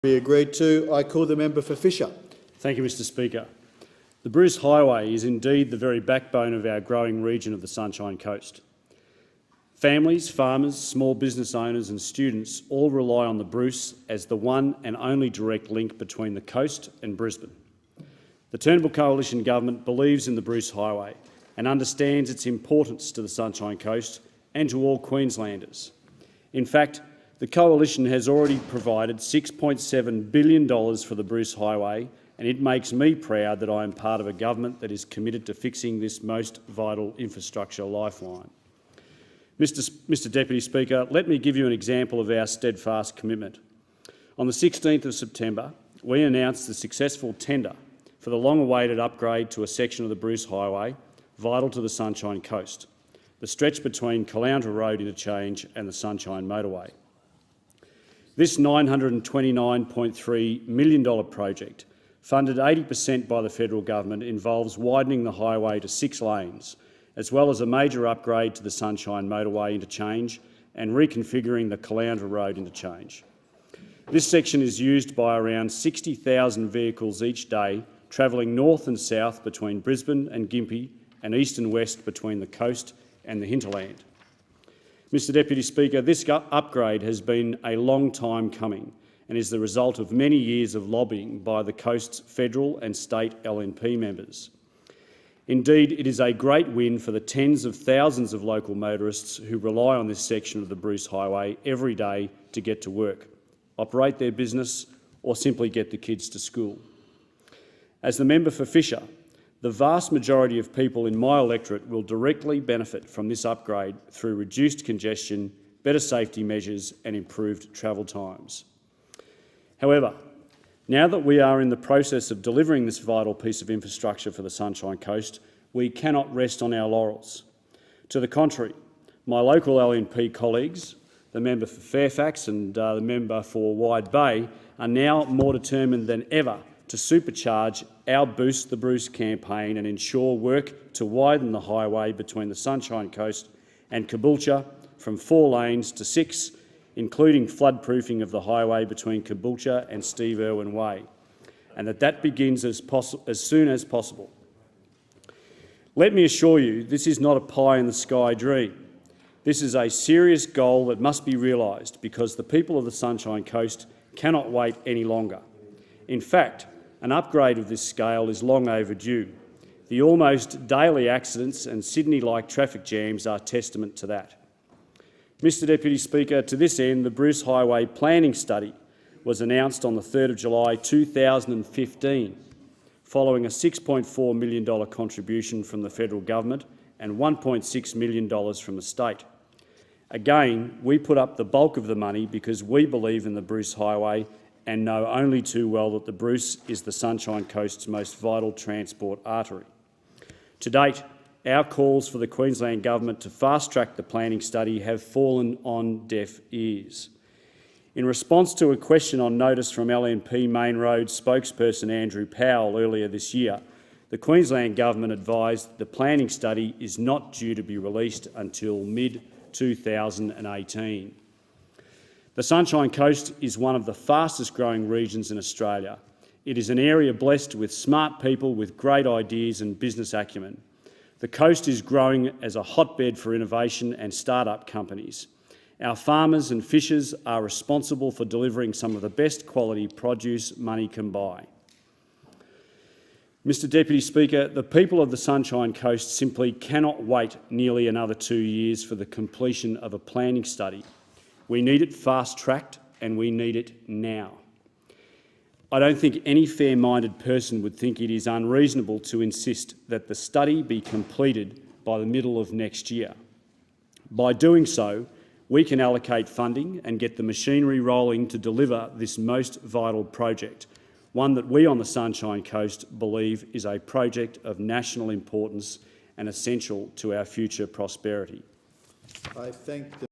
Be agreed to. I call the member for Fisher. Thank you, Mr Speaker. The Bruce Highway is indeed the very backbone of our growing region of the Sunshine Coast. Families, farmers, small business owners and students all rely on the Bruce as the one and only direct link between the coast and Brisbane. The Turnbull Coalition Government believes in the Bruce Highway and understands its importance to the Sunshine Coast and to all Queenslanders. In fact, the Coalition has already provided $6.7 billion for the Bruce Highway, and it makes me proud that I am part of a government that is committed to fixing this most vital infrastructure lifeline. Mr Deputy Speaker, let me give you an example of our steadfast commitment. On the 16th of September, we announced the successful tender for the long-awaited upgrade to a section of the Bruce Highway vital to the Sunshine Coast, the stretch between Caloundra Road Interchange and the Sunshine Motorway. This $929.3 million project, funded 80% by the federal government, involves widening the highway to 6 lanes, as well as a major upgrade to the Sunshine Motorway interchange and reconfiguring the Caloundra Road interchange. This section is used by around 60,000 vehicles each day, travelling north and south between Brisbane and Gympie and east and west between the coast and the hinterland. Mr Deputy Speaker, this upgrade has been a long time coming and is the result of many years of lobbying by the coast's federal and state LNP members. Indeed, it is a great win for the tens of thousands of local motorists who rely on this section of the Bruce Highway every day to get to work, operate their business or simply get the kids to school. As the member for Fisher, the vast majority of people in my electorate will directly benefit from this upgrade through reduced congestion, better safety measures and improved travel times. However, now that we are in the process of delivering this vital piece of infrastructure for the Sunshine Coast, we cannot rest on our laurels. To the contrary, my local LNP colleagues, the member for Fairfax and the member for Wide Bay, are now more determined than ever to supercharge our Boost the Bruce campaign and ensure work to widen the highway between the Sunshine Coast and Caboolture from 4 lanes to 6, including floodproofing of the highway between Caboolture and Steve Irwin Way, and that begins as soon as possible. Let me assure you, this is not a pie-in-the-sky dream. This is a serious goal that must be realised because the people of the Sunshine Coast cannot wait any longer. In fact, an upgrade of this scale is long overdue. The almost daily accidents and Sydney-like traffic jams are testament to that. Mr Deputy Speaker, to this end, the Bruce Highway Planning Study was announced on the 3rd of July 2015, following a $6.4 million contribution from the federal government and $1.6 million from the state. Again, we put up the bulk of the money because we believe in the Bruce Highway and know only too well that the Bruce is the Sunshine Coast's most vital transport artery. To date, our calls for the Queensland Government to fast-track the planning study have fallen on deaf ears. In response to a question on notice from LNP Main Road spokesperson Andrew Powell earlier this year, the Queensland Government advised that the planning study is not due to be released until mid-2018. The Sunshine Coast is one of the fastest-growing regions in Australia. It is an area blessed with smart people with great ideas and business acumen. The coast is growing as a hotbed for innovation and start-up companies. Our farmers and fishers are responsible for delivering some of the best quality produce money can buy. Mr Deputy Speaker, the people of the Sunshine Coast simply cannot wait nearly another 2 years for the completion of a planning study. We need it fast-tracked and we need it now. I don't think any fair-minded person would think it is unreasonable to insist that the study be completed by the middle of next year. By doing so, we can allocate funding and get the machinery rolling to deliver this most vital project, one that we on the Sunshine Coast believe is a project of national importance and essential to our future prosperity. I thank the